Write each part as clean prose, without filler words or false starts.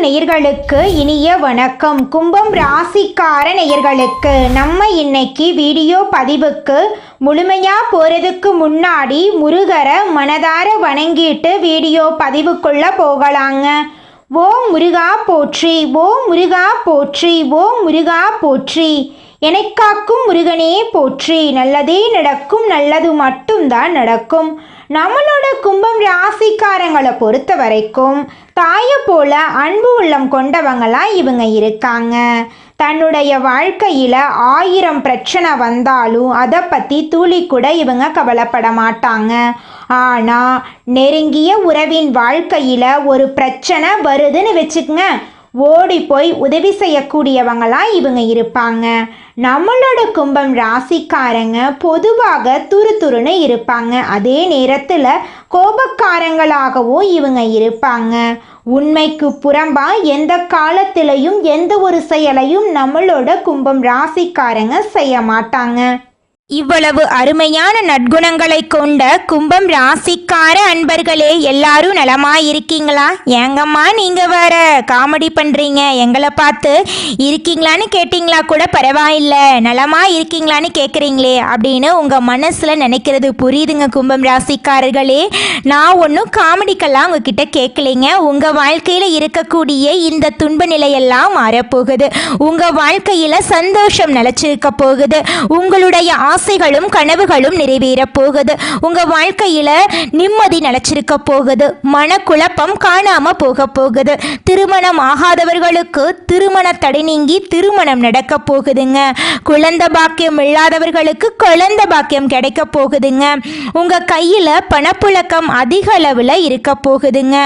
நேயர்களுக்கு இனிய வணக்கம். கும்பம் ராசிக்கார நேயர்களுக்கு நம்ம இன்னைக்கு வீடியோ பதிவுக்கு முழுமையாக போகிறதுக்கு முன்னாடி முருகரை மனதார வணங்கிட்டு வீடியோ பதிவுக்குள்ள போகலாங்க. ஓம் முருகா போற்றி, ஓம் முருகா போற்றி, ஓம் முருகா போற்றி. எனக்காக்கும் முருகனே போற்றி. நல்லதே நடக்கும், நல்லது மட்டும்தான் நடக்கும். நம்மளோட கும்பம் ராசிக்காரங்களை பொறுத்த வரைக்கும் தாயை போல அன்பு உள்ளம் கொண்டவங்களாம் இவங்க இருக்காங்க. தன்னுடைய வாழ்க்கையில் 1000 பிரச்சனை வந்தாலும் அதை பற்றி துளி கூட இவங்க கவலைப்பட மாட்டாங்க. ஆனால் நெருங்கிய உறவின் வாழ்க்கையில் ஒரு பிரச்சனை வருதுன்னு வச்சுக்கங்க, ஓடி போய் உதவி செய்யக்கூடியவங்களாம் இவங்க இருப்பாங்க. நம்மளோட கும்பம் ராசிக்காரங்க பொதுவாக துருதுருன்னு இருப்பாங்க. அதே நேரத்தில் கோபக்காரங்களாகவும் இவங்க இருப்பாங்க. உண்மைக்கு புறம்பா எந்த காலத்திலையும் எந்த ஒரு செயலையும் நம்மளோட கும்பம் ராசிக்காரங்க செய்ய மாட்டாங்க. இவ்வளவு அருமையான நற்குணங்களை கொண்ட கும்பம் ராசிக்கார அன்பர்களே, எல்லாரும் நலமா இருக்கீங்களா? ஏங்கம்மா நீங்க வேற காமெடி பண்றீங்க, எங்களை பார்த்து இருக்கீங்களான்னு கேட்டிங்களா கூட பரவாயில்ல, நலமா இருக்கீங்களான்னு கேட்குறீங்களே அப்படின்னு உங்க மனசுல நினைக்கிறது புரியுதுங்க கும்பம் ராசிக்காரர்களே. நான் ஒன்றும் காமெடிக்கெல்லாம் உங்ககிட்ட கேட்கலைங்க. உங்க வாழ்க்கையில இருக்கக்கூடிய இந்த துன்ப நிலையெல்லாம் மாறப்போகுது. உங்க வாழ்க்கையில சந்தோஷம் நிலைச்சிருக்க போகுது. உங்களுடைய ஆசைகளும் கனவுகளும் நிறைவேற போகுது. உங்க வாழ்க்கையில நிம்மதி நிலைச்சிருக்க போகுது. மனக்குழப்பம் காணாம போக போகுது. திருமணம் ஆகாதவர்களுக்கு திருமண தடை நீங்கி திருமணம் நடக்க போகுதுங்க. குழந்தை பாக்கியம் இல்லாதவர்களுக்கு குழந்தை பாக்கியம் கிடைக்க போகுதுங்க. உங்க கையில பணப்புழக்கம் அதிக அளவுல இருக்க போகுதுங்க.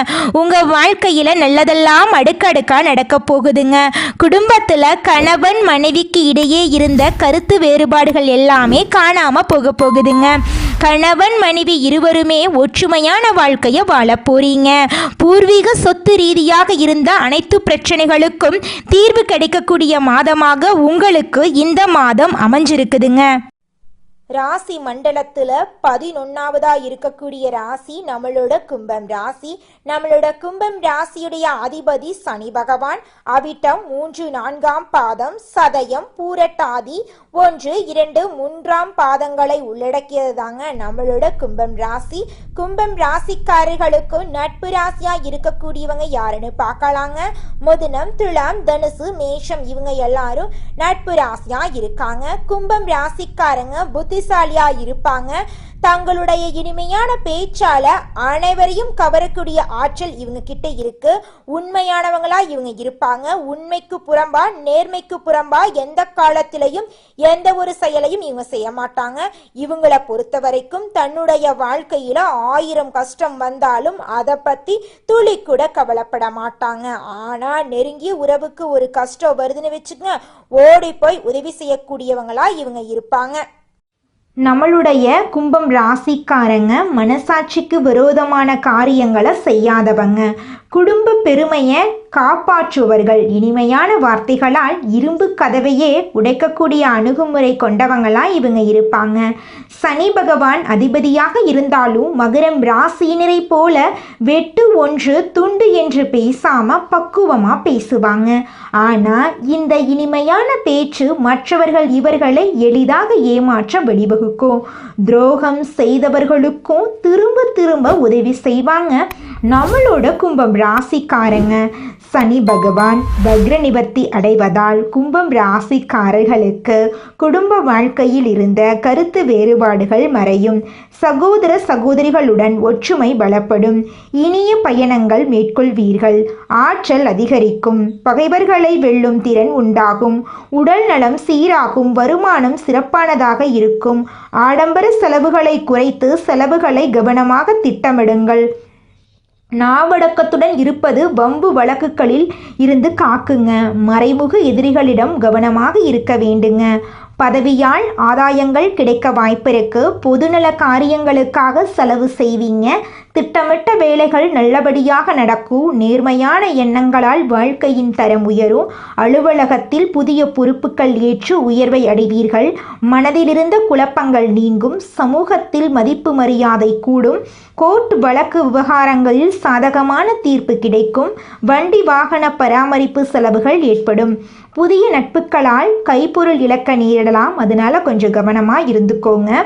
உங்க வாழ்க்கையில நல்லதெல்லாம் அடுக்கடுக்கா நடக்க போகுதுங்க. குடும்பத்துல கணவன் மனைவிக்கு இடையே இருந்த கருத்து வேறுபாடுகள் எல்லாமே காணாம போக போகுதுங்க. கணவன் மனைவி இருவருமே ஒற்றுமையான வாழ்க்கையை வாழ போறீங்க. பூர்வீக சொத்து ரீதியாக இருந்த அனைத்து பிரச்சனைகளுக்கும் தீர்வு கிடைக்கக்கூடிய மாதமாக உங்களுக்கு இந்த மாதம் அமைஞ்சிருக்குதுங்க. ராசி மண்டலத்தில் 11வதா இருக்கக்கூடிய ராசி நம்மளோட கும்பம் ராசி. நம்மளோட கும்பம் ராசியுடைய அதிபதி சனி பகவான். அவிட்டம் 3, 4ஆம் பாதம், சதயம், பூரட்டாதி 1, 2, 3ஆம் பாதங்களை உள்ளடக்கியது தாங்க நம்மளோட கும்பம் ராசி. கும்பம் ராசிக்காரர்களுக்கு நட்பு ராசியா இருக்கக்கூடியவங்க யாருன்னு பார்க்கலாங்க. மிதுனம், துலாம், தனுசு, மேஷம் இவங்க எல்லாரும் நட்பு ராசியா இருக்காங்க. கும்பம் ராசிக்காரங்க புத்திசாலியா இருப்பாங்க. தங்களுடைய இனிமையான பேச்சால அனைவரையும் கவரக்கூடிய ஆற்றல் இவங்க கிட்ட இருக்கு. உண்மையானவங்களா இவங்க இருப்பாங்க. உண்மைக்கு புறம்பா நேர்மைக்கு புறம்பா எந்த காலத்திலையும் எந்த ஒரு செயலையும் இவங்க செய்ய மாட்டாங்க. இவங்களை பொறுத்த வரைக்கும் தன்னுடைய வாழ்க்கையில 1000 கஷ்டம் வந்தாலும் அதை பத்தி துளி கூட கவலைப்பட மாட்டாங்க. ஆனா நெருங்கிய உறவுக்கு ஒரு கஷ்டம் வருதுன்னு வச்சுக்கங்க, ஓடி போய் உதவி செய்யக்கூடியவங்களா இவங்க இருப்பாங்க. நம்மளுடைய கும்பம் ராசிக்காரங்க மனசாட்சிக்கு விரோதமான காரியங்களை செய்யாதவங்க. குடும்ப பெருமையை காப்பாற்றுவர்கள். இனிமையான வார்த்தைகளால் இரும்பு கதவையே உடைக்கக்கூடிய அணுகுமுறை கொண்டவங்களா இவங்க இருப்பாங்க. சனி பகவான் அதிபதியாக இருந்தாலும் மகரம் ராசியினரை போல வெட்டு ஒன்று துண்டு என்று பேசாம பக்குவமா பேசுவாங்க. ஆனா இந்த இனிமையான பேச்சு மற்றவர்கள் இவர்களை எளிதாக ஏமாற்ற வழிவகுக்கும். துரோகம் செய்தவர்களுக்கும் திரும்ப திரும்ப உதவி செய்வாங்க நம்மளோட கும்பம் ராசிக்காரங்க. சனி பகவான் வக்ர நிவர்த்தி அடைவதால் கும்பம் ராசிக்காரர்களுக்கு குடும்ப வாழ்க்கையில் இருந்த கருத்து வேறுபாடுகள் மறையும். சகோதர சகோதரிகளுடன் ஒற்றுமை பலப்படும். இனிய பயணங்கள் மேற்கொள்வீர்கள். ஆற்றல் அதிகரிக்கும். பகைவர்களை வெல்லும் திறன் உண்டாகும். உடல் நலம் சீராகும். வருமானம் சிறப்பானதாக இருக்கும். ஆடம்பர செலவுகளை குறைத்து செலவுகளை கவனமாக திட்டமிடுங்கள். நாவடக்கத்துடன் இருப்பது வம்பு வழக்குகளில் இருந்து காக்குங்க. மறைமுக எதிரிகளிடம் கவனமாக இருக்க வேண்டுங்க. பதவியால் ஆதாயங்கள் கிடைக்க வாய்ப்பிருக்கு. பொதுநல காரியங்களுக்காக செலவு செய்வீங்க. திட்டமிட்ட வேலைகள் நல்லபடியாக நடக்கும். நேர்மையான எண்ணங்களால் வாழ்க்கையின் தரம் உயரும். அலுவலகத்தில் புதிய பொறுப்புகள் ஏற்று உயர்வை அடைவீர்கள். மனதிலிருந்த குழப்பங்கள் நீங்கும். சமூகத்தில் மதிப்பு மரியாதை கூடும். கோர்ட் வழக்கு விவகாரங்களில் சாதகமான தீர்ப்பு கிடைக்கும். வண்டி வாகன பராமரிப்பு செலவுகள் ஏற்படும். புதிய நட்புகளால் கைப்பொருள் இழக்க நேரிடலாம், அதனால கொஞ்சம் கவனமாக இருந்துக்கோங்க.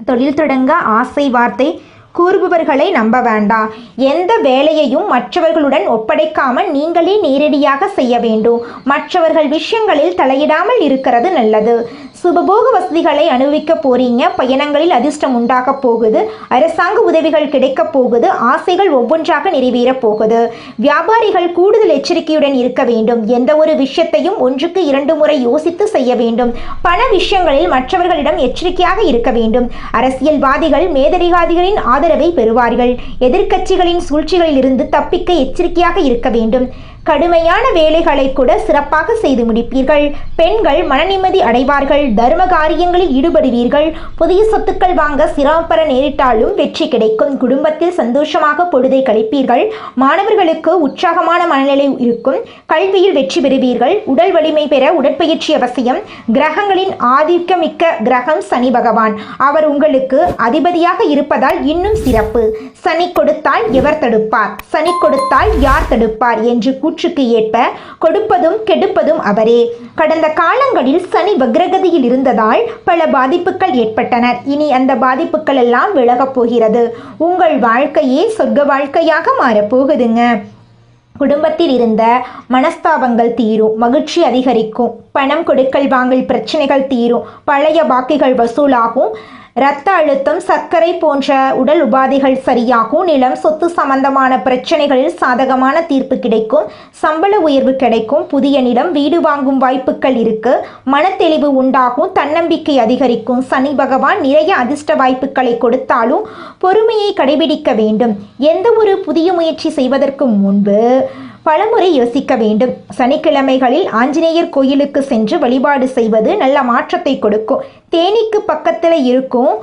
தொழில் தொடங்க ஆசை வார்த்தை கூறுபவர்களை நம்ப வேண்டாம். எந்த வேலையையும் மற்றவர்களுடன் ஒப்படைக்காமல் நீங்களே நேரடியாக செய்ய வேண்டும். மற்றவர்கள் விஷயங்களில் தலையிடாமல் இருக்கிறது நல்லது. சுபபோக வசதிகளை அனுபவிக்க போறீங்க. பயணங்களில் அதிர்ஷ்டம் உண்டாக போகுது. அரசாங்க உதவிகள் கிடைக்க போகுது. ஆசைகள் ஒவ்வொன்றாக நிறைவேற போகுது. வியாபாரிகள் கூடுதல் எச்சரிக்கையுடன் இருக்க வேண்டும். எந்த ஒரு விஷயத்தையும் 1க்கு 2 முறை யோசித்து செய்ய வேண்டும். பண விஷயங்களில் மற்றவர்களிடம் எச்சரிக்கையாக இருக்க வேண்டும். அரசியல்வாதிகள் மேததிகாரிகளின் ஆதரவை பெறுவார்கள். எதிர்க்கட்சிகளின் சூழ்ச்சிகளில் இருந்து தப்பிக்க எச்சரிக்கையாக இருக்க வேண்டும். கடுமையான வேலைகளை கூட சிறப்பாக செய்து முடிப்பீர்கள். பெண்கள் மனநிம்மதி அடைவார்கள். தர்ம காரியங்களில் ஈடுபடுவீர்கள். புதிய சொத்துக்கள் வாங்க சிரமப்பட நேரிட்டாலும் வெற்றி கிடைக்கும். குடும்பத்தில் சந்தோஷமாக பொழுதை கழிப்பீர்கள். மாணவர்களுக்கு உற்சாகமான மனநிலை இருக்கும். கல்வியில் வெற்றி பெறுவீர்கள். உடல் வலிமை பெற உடற்பயிற்சி அவசியம். கிரகங்களின் ஆதிக்கமிக்க கிரகம் சனி பகவான். அவர் உங்களுக்கு அதிபதியாக இருப்பதால் இன்னும் சிறப்பு. சனி கொடுத்தால் எவர் தடுப்பார், சனி கொடுத்தால் யார் தடுப்பார் என்று கூற்றுக்கு ஏற்ப கொடுப்பதும் கெடுப்பதும் அவரே. கடந்த காலங்களில் சனி வக்ரகதியில் இருந்ததால் பல பாதிப்புகள் ஏற்பட்டன. இனி அந்த பாதிப்புகள் எல்லாம் விலகப் போகிறது. உங்கள் வாழ்க்கையே சொர்க்க வாழ்க்கையாக மாறப்போகுதுங்க. குடும்பத்தில் இருந்த மனஸ்தாபங்கள் தீரும். மகிழ்ச்சி அதிகரிக்கும். பணம் கொடுக்கல் வாங்கல் பிரச்சனைகள் தீரும். பழைய பாக்கிகள் வசூலாகும். இரத்த அழுத்தம், சர்க்கரை போன்ற உடல் உபாதைகள் சரியாகும். நிலம் சொத்து சம்பந்தமான பிரச்சனைகளில் சாதகமான தீர்ப்பு கிடைக்கும். சம்பள உயர்வு கிடைக்கும். புதிய நிலம் வீடு வாங்கும் வாய்ப்புகள் இருக்கு. மனத்தெளிவு உண்டாகும். தன்னம்பிக்கை அதிகரிக்கும். சனி பகவான் நிறைய அதிர்ஷ்ட வாய்ப்புகளை கொடுத்தாலும் பொறுமையை கடைபிடிக்க வேண்டும். எந்த ஒரு புதிய முயற்சி செய்வதற்கு முன்பு பலமுறை யோசிக்க வேண்டும். சனிக்கிழமைகளில் ஆஞ்சநேயர் கோயிலுக்கு சென்று வழிபாடு செய்வது நல்ல மாற்றத்தை கொடுக்கும். தேனிக்கு பக்கத்தில் இருக்கும்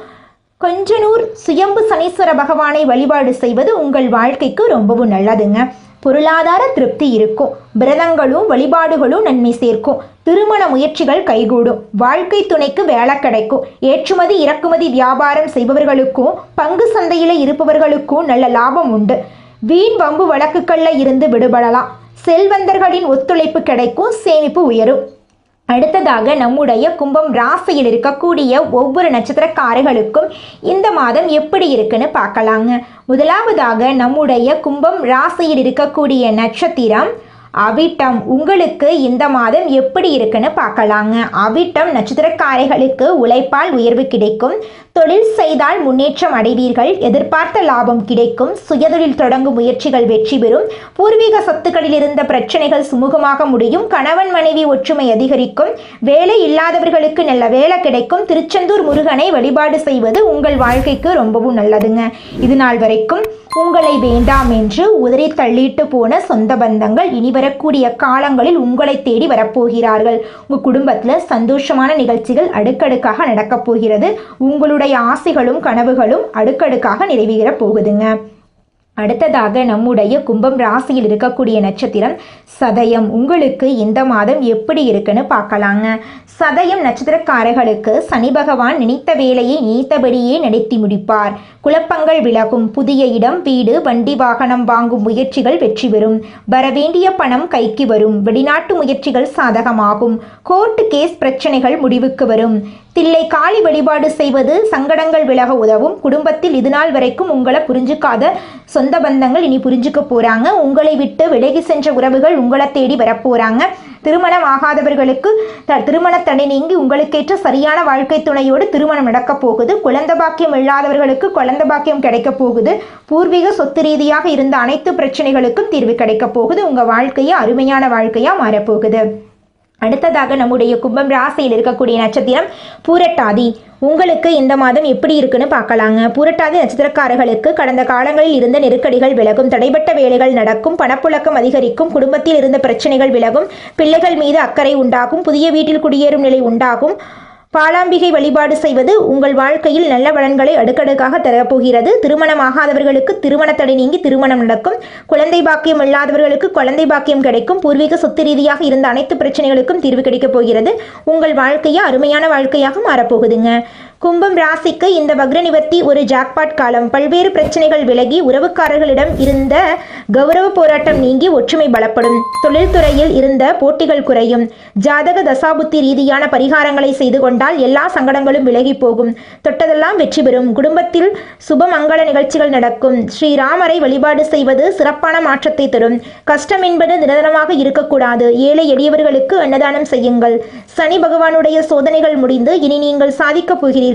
கொஞ்சனூர் சுயம்பு சனீஸ்வர பகவானை வழிபாடு செய்வது உங்கள் வாழ்க்கைக்கு ரொம்பவும் நல்லதுங்க. பொருளாதார திருப்தி இருக்கும். விரதங்களும் வழிபாடுகளும் நன்மை சேர்க்கும். திருமண முயற்சிகள் கைகூடும். வாழ்க்கை துணைக்கு வேலை கிடைக்கும். ஏற்றுமதி இறக்குமதி வியாபாரம் செய்பவர்களுக்கும் பங்கு சந்தையில் இருப்பவர்களுக்கும் நல்ல லாபம் உண்டு. வீண் வம்பு வழக்குகளில் இருந்து விடுபடலாம். செல்வந்தர்களின் ஒத்துழைப்பு கிடைக்கும். சேமிப்பு உயரும். அடுத்ததாக நம்முடைய கும்பம் ராசியில் இருக்கக்கூடிய ஒவ்வொரு நட்சத்திரக்காரர்களுக்கும் இந்த மாதம் எப்படி இருக்குன்னு பார்க்கலாங்க. முதலாவதாக நம்முடைய கும்பம் ராசியில் இருக்கக்கூடிய நட்சத்திரம் அவிட்டம். உங்களுக்கு இந்த மாதம் எப்படி இருக்குன்னு பார்க்கலாங்க. அவிட்டம் நட்சத்திரக்காரர்களுக்கு உழைப்பால் உயர்வு கிடைக்கும். தொழில் செய்தால் முன்னேற்றம் அடைவீர்கள். எதிர்பார்த்த லாபம் கிடைக்கும். சுயதொழில் தொடங்கும் முயற்சிகள் வெற்றி பெறும். பூர்வீக சொத்துக்களில் இருந்த பிரச்சனைகள் சுமூகமாக முடியும். கணவன் மனைவி ஒற்றுமை அதிகரிக்கும். வேலை இல்லாதவர்களுக்கு நல்ல வேலை கிடைக்கும். திருச்செந்தூர் முருகனை வழிபாடு செய்வது உங்கள் வாழ்க்கைக்கு ரொம்பவும் நல்லதுங்க. இது நாள் வரைக்கும் உங்களை வேண்டாம் என்று உதறி தள்ளிட்டு போன சொந்த பந்தங்கள் இனி வரக்கூடிய காலங்களில் உங்களை தேடி வரப்போகிறார்கள். உங்கள் குடும்பத்தில் சந்தோஷமான நிகழ்ச்சிகள் அடுக்கடுக்காக நடக்கப் போகிறது. உங்களுடைய ஆசைகளும் கனவுகளும் அடுக்கடுக்காக நிறைவேற போகுதுங்க. அடுத்ததாக நம்முடைய கும்பம் ராசியில் இருக்கக்கூடிய நட்சத்திரம் சதயம். உங்களுக்கு இந்த மாதம் எப்படி இருக்குன்னு பார்க்கலாங்க. சதயம் நட்சத்திரக்காரர்களுக்கு சனி பகவான் நினைத்த வேலையை நினைத்தபடியே நடத்தி முடிப்பார். குழப்பங்கள் விலகும். புதிய இடம், வீடு, வண்டி வாகனம் வாங்கும் முயற்சிகள் வெற்றி பெறும். வரவேண்டிய பணம் கைக்கு வரும். வெளிநாட்டு முயற்சிகள் சாதகமாகும். கோர்ட்டு கேஸ் பிரச்சனைகள் முடிவுக்கு வரும். தில்லை காளி வழிபாடு செய்வது சங்கடங்கள் விலக உதவும். குடும்பத்தில் இதுநாள் வரைக்கும் உங்களை புரிஞ்சுக்காத சொந்த பந்தங்கள் இனி புரிஞ்சுக்க போறாங்க. உங்களை விட்டு விலகி சென்ற உறவுகள் உங்களை தேடி வரப்போறாங்க. திருமணம் ஆகாதவர்களுக்கு திருமண தடை நீங்கி உங்களுக்கேற்ற சரியான வாழ்க்கை துணையோடு திருமணம் நடக்கப் போகுது. குழந்தை பாக்கியம் இல்லாதவர்களுக்கு குழந்தை பாக்கியம் கிடைக்க போகுது. பூர்வீக சொத்து ரீதியாக இருந்த அனைத்து பிரச்சனைகளுக்கும் தீர்வு கிடைக்க போகுது. உங்க வாழ்க்கையை அருமையான வாழ்க்கையா மாறப்போகுது. அடுத்ததாக நம்முடைய கும்பம் ராசியில் இருக்கக்கூடிய நட்சத்திரம் பூரட்டாதி. உங்களுக்கு இந்த மாதம் எப்படி இருக்குன்னு பார்க்கலாங்க. பூரட்டாதி நட்சத்திரக்காரர்களுக்கு கடந்த காலங்களில் இருந்த நெருக்கடிகள் விலகும். தடைபட்ட வேலைகள் நடக்கும். பணப்புழக்கம் அதிகரிக்கும். குடும்பத்தில் இருந்த பிரச்சனைகள் விலகும். பிள்ளைகள் மீது அக்கறை உண்டாகும். புதிய வீட்டில் குடியேறும் நிலை உண்டாகும். பாலாம்பிகை வழிபாடு செய்வது உங்கள் வாழ்க்கையில் நல்ல பலன்களை அடுக்கடுக்காக தரப்போகிறது. திருமணமாகாதவர்களுக்கு திருமண தடை நீங்கி திருமணம் நடக்கும். குழந்தை பாக்கியம் இல்லாதவர்களுக்கு குழந்தை பாக்கியம் கிடைக்கும். பூர்வீக சொத்து ரீதியாக இருந்த அனைத்து பிரச்சனைகளுக்கும் தீர்வு கிடைக்கப் போகிறது. உங்கள் வாழ்க்கையை அருமையான வாழ்க்கையாக மாறப்போகுதுங்க. கும்பம் ராசிக்கு இந்த வக்ர நிவர்த்தி ஒரு ஜாக்பாட் காலம். பல்வேறு பிரச்சனைகள் விலகி உறவுக்காரர்களிடம் இருந்த கௌரவ போராட்டம் நீங்கி ஒற்றுமை பலப்படும். தொழில்துறையில் இருந்த போட்டிகள் குறையும். ஜாதக தசாபுத்தி ரீதியான பரிகாரங்களை செய்து கொண்டால் எல்லா சங்கடங்களும் விலகி போகும். தொட்டதெல்லாம் வெற்றி பெறும். குடும்பத்தில் சுபமங்கள நிகழ்ச்சிகள் நடக்கும். ஸ்ரீராமரை வழிபாடு செய்வது சிறப்பான மாற்றத்தை தரும். கஷ்டம் என்பது நிரந்தரமாக இருக்கக்கூடாது. ஏழை எளியவர்களுக்கு அன்னதானம் செய்யுங்கள். சனி பகவானுடைய சோதனைகள் முடிந்து இனி நீங்கள் சாதிக்கப் போகிறீர்கள்.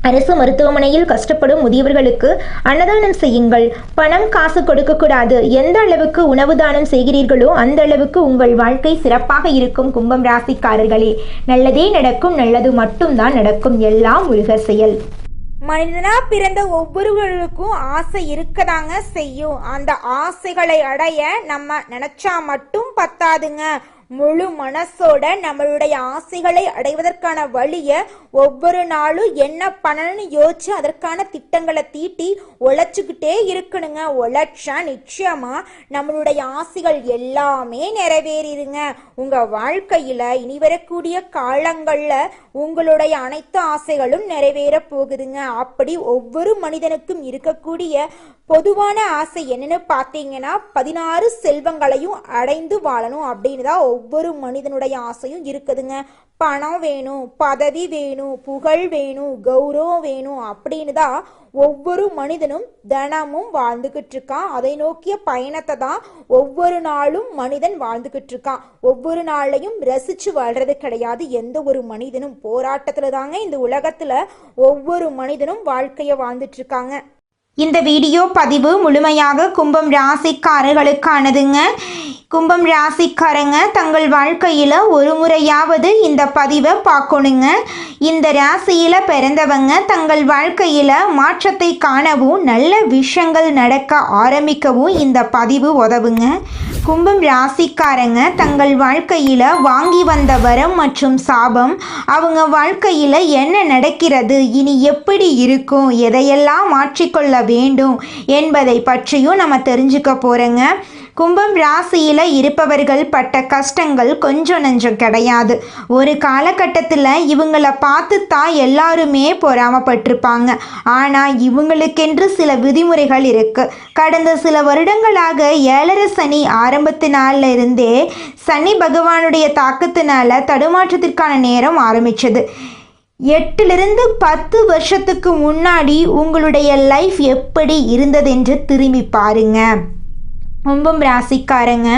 அரசு மருத்துவமனையில் கஷ்டப்படும் முதியவர்களுக்கு அன்னதானம் செய்யுங்கள். பணம் காசு கொடுக்கக்கூடாது. எந்த அளவுக்கு உணவு தானம் செய்கிறீர்களோ அந்த அளவுக்கு உங்கள் வாழ்க்கை சிறப்பாக இருக்கும். கும்பம் ராசிக்காரர்களே, நல்லதே நடக்கும். நல்லது மட்டும்தான் நடக்கும். எல்லாம் முருகர் செயல். மனிதனா பிறந்த ஒவ்வொருவருக்கும் ஆசை இருக்கதாங்க செய்யும். அந்த ஆசைகளை அடைய நம்ம நினைச்சா மட்டும் பத்தாதுங்க. முழு மனசோட நம்மளுடைய ஆசைகளை அடைவதற்கான வழியை ஒவ்வொரு நாளும் என்ன பண்ணணும்னு யோசிச்சு அதற்கான திட்டங்களை தீட்டி உழைச்சிக்கிட்டே இருக்கணுங்க. உழைச்சா நிச்சயமா நம்மளுடைய ஆசைகள் எல்லாமே நிறைவேறிடுங்க. உங்க வாழ்க்கையில இனி வரக்கூடிய காலங்கள்ல உங்களுடைய அனைத்து ஆசைகளும் நிறைவேற போகுதுங்க. அப்படி ஒவ்வொரு மனிதனுக்கும் இருக்கக்கூடிய பொதுவான ஆசை என்னன்னு பார்த்தீங்கன்னா 16 செல்வங்களையும் அடைந்து வாழணும் அப்படின்னு தான் ஒவ்வொரு மனிதனுடைய ஆசையும் இருக்குதுங்க. பணம் வேணும், பதவி வேணும், புகழ் வேணும், கௌரவம் வேணும் அப்படின்னு தான் ஒவ்வொரு மனிதனும் தினமும் வாழ்ந்துகிட்டு இருக்கான். அதை நோக்கிய பயணத்தை தான் ஒவ்வொரு நாளும் மனிதன் வாழ்ந்துகிட்டு இருக்கான். ஒவ்வொரு நாளையும் ரசிச்சு வாழ்றது கிடையாது. எந்த ஒரு மனிதனும் போராட்டத்துல தாங்க இந்த உலகத்துல ஒவ்வொரு மனிதனும் வாழ்க்கைய வாழ்ந்துட்டு இருக்காங்க. இந்த வீடியோ பதிவு முழுமையாக கும்பம் ராசிக்காரர்களுக்கானதுங்க. கும்பம் ராசிக்காரங்க தங்கள் வாழ்க்கையில் ஒரு முறையாவது இந்த பதிவை பார்க்கணுங்க. இந்த ராசியில் பிறந்தவங்க தங்கள் வாழ்க்கையில் மாற்றத்தை காணவும் நல்ல விஷயங்கள் நடக்க ஆரம்பிக்கவும் இந்த பதிவு உதவுங்க. கும்பம் ராசிக்காரங்க தங்கள் வாழ்க்கையில் வாங்கி வந்த வரம் மற்றும் சாபம், அவங்க வாழ்க்கையில் என்ன நடக்கிறது, இனி எப்படி இருக்கும், எதையெல்லாம் மாற்றிக்கொள்ள வேண்டும் என்பதை பற்றியும் நம்ம தெரிஞ்சுக்க போகிறோங்க. கும்பம் ராசியில் இருப்பவர்கள் பட்ட கஷ்டங்கள் கொஞ்சம் நஞ்சம் கிடையாது. ஒரு காலகட்டத்தில் இவங்களை பார்த்து தான் எல்லாருமே பொறாமப்பட்டிருப்பாங்க. ஆனால் இவங்களுக்கென்று சில விதிமுறைகள் இருக்குது. கடந்த சில வருடங்களாக 7.5 சனி ஆரம்பத்தினால இருந்தே சனி பகவானுடைய தாக்கத்தினால தடுமாற்றத்திற்கான நேரம் ஆரம்பித்தது. 8லிருந்து 10 வருஷத்துக்கு முன்னாடி உங்களுடைய லைஃப் எப்படி இருந்ததென்று திரும்பி பாருங்க. கும்பம் ராசிக்காரங்க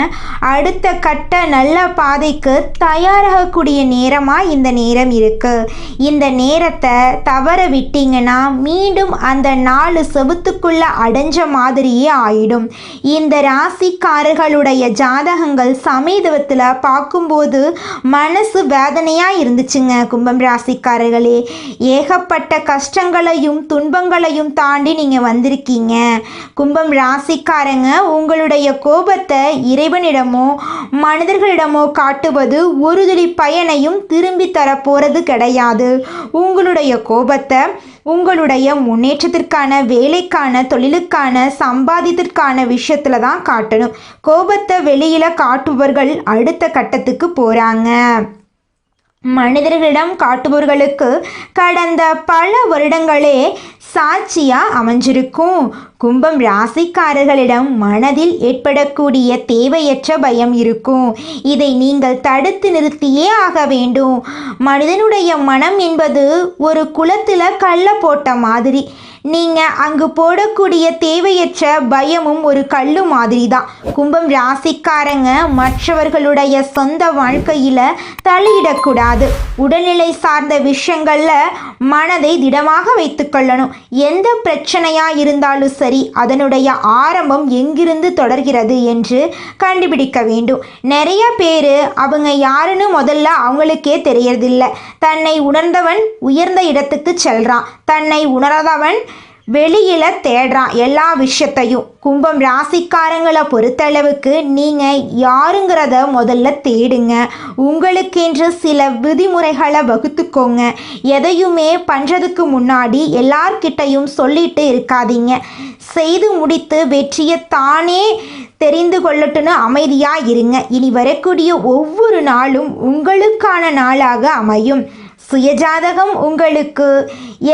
அடுத்த கட்ட நல்ல பாதைக்கு தயாராகக்கூடிய நேரமாக இந்த நேரம் இருக்குது. இந்த நேரத்தை தவற விட்டீங்கன்னா மீண்டும் அந்த 4 செவுத்துக்குள்ளே அடைஞ்ச மாதிரியே ஆயிடும். இந்த ராசிக்காரர்களுடைய ஜாதகங்கள் சமீபத்தில் பார்க்கும்போது மனசு வேதனையாக இருந்துச்சுங்க. கும்பம் ராசிக்காரர்களே, ஏகப்பட்ட கஷ்டங்களையும் துன்பங்களையும் தாண்டி நீங்கள் வந்திருக்கீங்க. கும்பம் ராசிக்காரங்க உங்களுடைய கோபத்தை இறைவனிடமோ மனிதர்களிடமோ காட்டுவது ஒரு துளி பயனையும் திரும்பி தர போறது கிடையாது. உங்களுடைய கோபத்தை உங்களுடைய முன்னேற்றத்திற்கான, வேலைக்கான, தொழிலுக்கான, சம்பாதித்திற்கான விஷயத்துல தான் காட்டணும். கோபத்தை வெளியில காட்டுபவர்கள் அடுத்த கட்டத்துக்கு போறாங்க. மனிதர்களிடம் காட்டுபவர்களுக்கு கடந்த பல வருடங்களே சாட்சியாக அமைஞ்சிருக்கும். கும்பம் ராசிக்காரர்களிடம் மனதில் ஏற்படக்கூடிய தேவையற்ற பயம் இருக்கும். இதை நீங்கள் தடுத்து நிறுத்தியே ஆக வேண்டும். மனிதனுடைய மனம் என்பது ஒரு குளத்தில் கல்லை போட்ட மாதிரி. நீங்கள் அங்கு போடக்கூடிய தேவையற்ற பயமும் ஒரு கல்லு மாதிரி தான். கும்பம் ராசிக்காரங்க மற்றவர்களுடைய சொந்த வாழ்க்கையில் தலையிடக்கூடாது. உடல்நிலை சார்ந்த விஷயங்களில் மனதை திடமாக வைத்துக்கொள்ளணும். எந்த பிரச்சனையாக இருந்தாலும் சரி, அதனுடைய ஆரம்பம் எங்கிருந்து தொடர்கிறது என்று கண்டுபிடிக்க வேண்டும். நிறைய பேர் அவங்க யாருன்னு முதல்ல அவங்களுக்கே தெரியறதில்லை. தன்னை உணர்ந்தவன் உயர்ந்த இடத்துக்கு செல்றான். தன்னை உணராதவன் வெளியில தேடுறான் எல்லா விஷயத்தையும். கும்பம் ராசிக்காரங்களை பொறுத்தளவுக்கு நீங்கள் யாருங்கிறத முதல்ல தேடுங்க. உங்களுக்கென்று சில விதிமுறைகளை வகுத்துக்கோங்க. எதையுமே பண்ணுறதுக்கு முன்னாடி எல்லார்கிட்டையும் சொல்லிட்டு இருக்காதீங்க. செய்து முடித்து வெற்றியை தானே தெரிந்து கொள்ளட்டுன்னு அமைதியாக இருங்க. இனி வரக்கூடிய ஒவ்வொரு நாளும் உங்களுக்கான நாளாக அமையும். சுயஜாதகம் உங்களுக்கு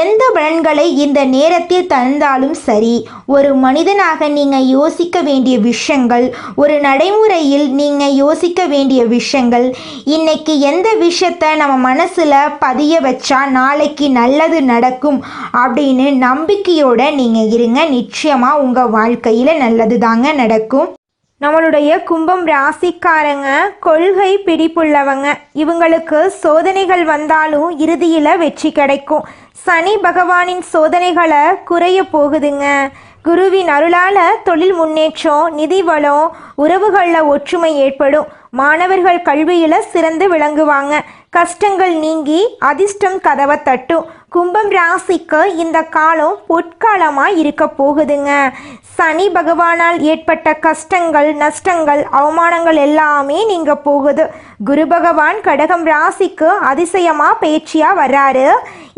எந்த பலன்களை இந்த நேரத்தில் தந்தாலும் சரி, ஒரு மனிதனாக நீங்கள் யோசிக்க வேண்டிய விஷயங்கள், ஒரு நடைமுறையில் நீங்கள் யோசிக்க வேண்டிய விஷயங்கள், இன்னைக்கு எந்த விஷயத்தை நம்ம மனசில் பதிய வச்சா நாளைக்கு நல்லது நடக்கும் அப்படின்னு நம்பிக்கையோடு நீங்கள் இருங்க. நிச்சயமாக உங்கள் வாழ்க்கையில் நல்லது தாங்க நடக்கும். நம்மளுடைய கும்பம் ராசிக்காரங்க கொள்கை பிடிப்புள்ளவங்க. இவங்களுக்கு சோதனைகள் வந்தாலும் இறுதியில் வெற்றி கிடைக்கும். சனி பகவானின் சோதனைகளை குறைய போகுதுங்க. குருவின் அருளால் தொழில் முன்னேற்றம், நிதி வளம், உறவுகளில் ஒற்றுமை ஏற்படும். மாணவர்கள் கல்வியில் சிறந்து விளங்குவாங்க. கஷ்டங்கள் நீங்கி அதிர்ஷ்டம் கதவை தட்டும். கும்பம் ராசிக்கு இந்த காலம் பொற்காலமாக இருக்க போகுதுங்க. சனி பகவானால் ஏற்பட்ட கஷ்டங்கள், நஷ்டங்கள், அவமானங்கள் எல்லாமே நீங்க போகுது. குரு பகவான் கடகம் ராசிக்கு அதிசயமாக பேச்சியாக வர்றாரு.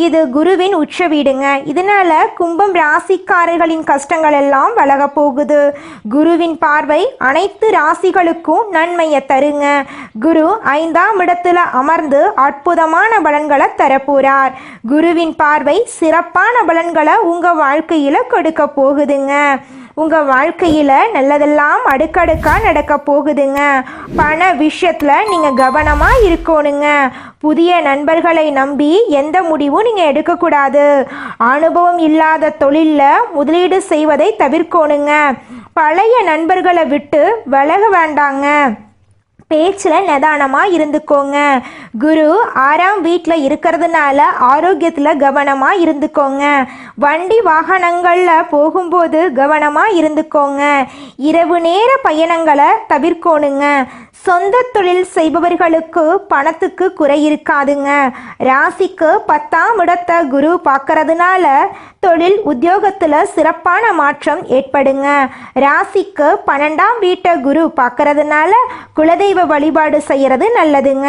இது குருவின் உச்ச வீடுங்க. இதனால கும்பம் ராசிக்காரர்களின் கஷ்டங்கள் எல்லாம் விலக போகுது. குருவின் பார்வை அனைத்து ராசிகளுக்கும் நன்மையை தருங்க. குரு 5ஆம் இடத்துல அமர்ந்து அற்புதமான பலன்களை தரப்போறார். குருவின் பார்வை சிறப்பான பலன்களை உங்க வாழ்க்கையில கொடுக்க போகுதுங்க. உங்கள் வாழ்க்கையில் நல்லதெல்லாம் அடுக்கடுக்காக நடக்க போகுதுங்க. பண விஷயத்தில் நீங்கள் கவனமாக இருக்கணுங்க. புதிய நண்பர்களை நம்பி எந்த முடிவும் நீங்கள் எடுக்கக்கூடாது. அனுபவம் இல்லாத தொழிலில் முதலீடு செய்வதை தவிர்க்கணுங்க. பழைய நண்பர்களை விட்டு விலக வேண்டாங்க. பேச்சில் நிதானமாக இருந்துக்கோங்க. குரு 6ஆம் வீட்டில் இருக்கிறதுனால ஆரோக்கியத்தில் கவனமாக இருந்துக்கோங்க. வண்டி வாகனங்களில் போகும்போது கவனமாக இருந்துக்கோங்க. இரவு நேர பயணங்களை தவிர்க்கணுங்க. சொந்த தொழில் செய்பவர்களுக்கு பணத்துக்கு குறை இருக்காதுங்க. ராசிக்கு 10ஆம் இடத்தை குரு பார்க்கறதுனால தொழில் உத்தியோகத்தில் சிறப்பான மாற்றம் ஏற்படுங்க. ராசிக்கு 12ஆம் வீட்டை குரு பார்க்கறதுனால குலதெய்வ வழிபாடு செய்யறது நல்லதுங்க.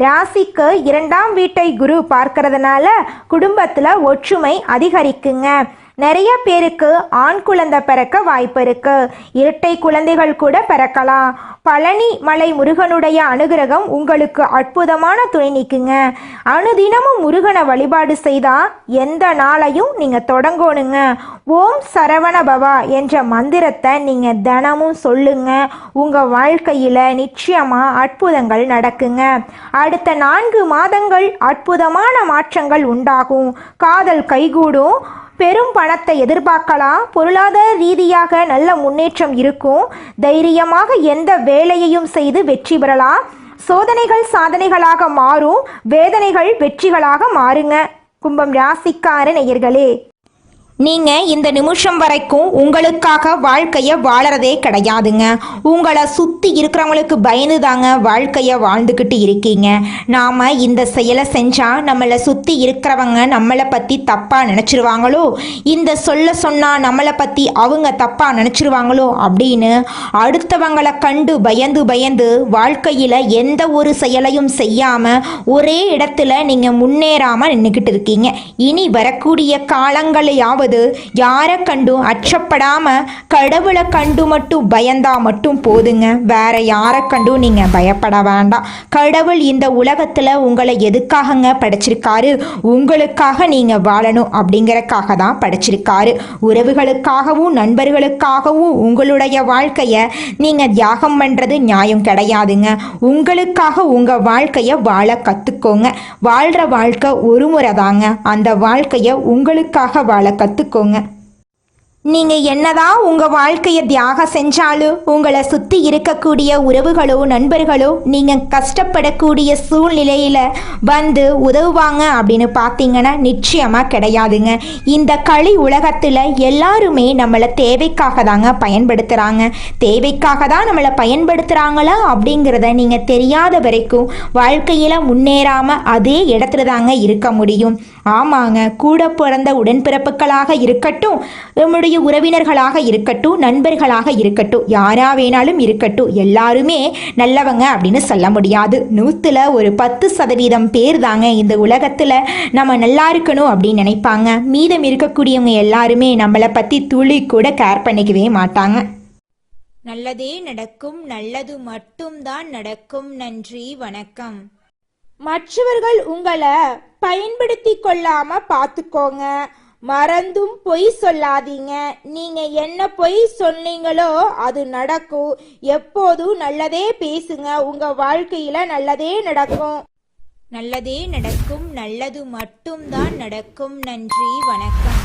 ராசிக்கு 2ஆம் வீட்டை குரு பார்க்கறதுனால குடும்பத்தில் ஒற்றுமை அதிகரிக்குங்க. நிறைய பேருக்கு ஆண் குழந்தை பிறக்க வாய்ப்பு இருக்கு. இரட்டை குழந்தைகள் கூட பிறக்கலாம். பழனி மலை முருகனுடைய அனுகிரகம் உங்களுக்கு அற்புதமான துணை நிற்குங்க. அனுதினமும் முருகனை வழிபாடு செய்தா எந்த நாளையும் நீங்க தொடங்கணுங்க. ஓம் சரவண பவா என்ற மந்திரத்தை நீங்க தினமும் சொல்லுங்க. உங்க வாழ்க்கையில நிச்சயமா அற்புதங்கள் நடக்குங்க. அடுத்த 4 மாதங்கள் அற்புதமான மாற்றங்கள் உண்டாகும். காதல் கைகூடும். பெரும் பணத்தை எதிர்பார்க்கலாம். பொருளாதார ரீதியாக நல்ல முன்னேற்றம் இருக்கும். தைரியமாக எந்த வேலையையும் செய்து வெற்றி பெறலாம். சோதனைகள் சாதனைகளாக மாறும். வேதனைகள் வெற்றிகளாக மாறுங்க. கும்பம் ராசிக்கார நேயர்களே, நீங்கள் இந்த நிமிஷம் வரைக்கும் உங்களுக்காக வாழ்க்கையை வாழறதே கிடையாதுங்க. உங்களை சுற்றி இருக்கிறவங்களுக்கு பயந்து தாங்க வாழ்க்கையை வாழ்ந்துக்கிட்டு இருக்கீங்க. நாம் இந்த செயலை செஞ்சால் நம்மளை சுற்றி இருக்கிறவங்க நம்மளை பற்றி தப்பாக நினச்சிருவாங்களோ, இந்த சொன்னால் நம்மளை பற்றி அவங்க தப்பாக நினச்சிருவாங்களோ அப்படின்னு அடுத்தவங்களை கண்டு பயந்து வாழ்க்கையில் எந்த ஒரு செயலையும் செய்யாமல் ஒரே இடத்துல நீங்கள் முன்னேறாமல் நின்றுக்கிட்டு இருக்கீங்க. இனி வரக்கூடிய காலங்களையாவது யாரை கண்டும் அச்சப்படாம கடவுளை கண்டு மட்டும் பயந்தா மட்டும் போதுங்க. வேற யாரை கண்டும் நீங்க பயப்பட வேண்டாம். கடவுள் இந்த உலகத்துல உங்களை எதுக்காகங்க படைச்சிருக்காரு? உங்களுக்காக நீங்க வாழணும் அப்படிங்கறக்காக தான் படைச்சிருக்காரு. உறவுகளுக்காகவும் நண்பர்களுக்காகவும் உங்களுடைய வாழ்க்கைய நீங்க தியாகம் பண்றது நியாயம் கிடையாதுங்க. உங்களுக்காக உங்க வாழ்க்கைய வாழ கத்துக்கோங்க. வாழ்ற வாழ்க்கை ஒரு முறை தாங்க. அந்த வாழ்க்கைய உங்களுக்காக வாழ கத்துக்கோங்க. நீங்க என்னதான் உங்க வாழ்க்கையை தியாகம் செஞ்சாலும் உங்களை சுத்தி இருக்கக்கூடிய உறவுகளோ நண்பர்களோ நீங்க கஷ்டப்படக்கூடிய சூழ்நிலையில வந்து உதவுவாங்க அப்படின்னு பார்த்தீங்கன்னா நிச்சயமா கிடையாதுங்க. இந்த களி உலகத்துல எல்லாருமே நம்மளை தேவைக்காக தாங்க பயன்படுத்துறாங்க. தேவைக்காக தான் நம்மளை பயன்படுத்துறாங்களா அப்படிங்கிறத நீங்க தெரியாத வரைக்கும் வாழ்க்கையில முன்னேறாம அதே இடத்துல தாங்க இருக்க முடியும். ஆமாங்க, கூட பிறந்த உடன்பிறப்புகளாக இருக்கட்டும், நம்முடைய உறவினர்களாக இருக்கட்டும், நண்பர்களாக இருக்கட்டும், யாரா வேணாலும் இருக்கட்டும், எல்லாருமே நல்லவங்க அப்படின்னு சொல்ல முடியாது. 100ல் ஒரு 10% பேர் தாங்க இந்த உலகத்தில் நம்ம நல்லா இருக்கணும் அப்படின்னு நினைப்பாங்க. மீதம் இருக்கக்கூடியவங்க எல்லாருமே நம்மளை பற்றி துளி கூட கேர் பண்ணிக்கவே மாட்டாங்க. நல்லதே நடக்கும், நல்லது மட்டும்தான் நடக்கும். நன்றி, வணக்கம். மற்றவர்கள் உங்களை பயன்படுத்தி கொள்ளாம பார்த்துக்கோங்க. மறந்தும் பொய் சொல்லாதீங்க. நீங்க என்ன பொய் சொன்னீங்களோ அது நடக்கும். எப்போதும் நல்லதே பேசுங்க. உங்க வாழ்க்கையில நல்லதே நடக்கும். நல்லதே நடக்கும், நல்லது மட்டும்தான் நடக்கும். நன்றி, வணக்கம்.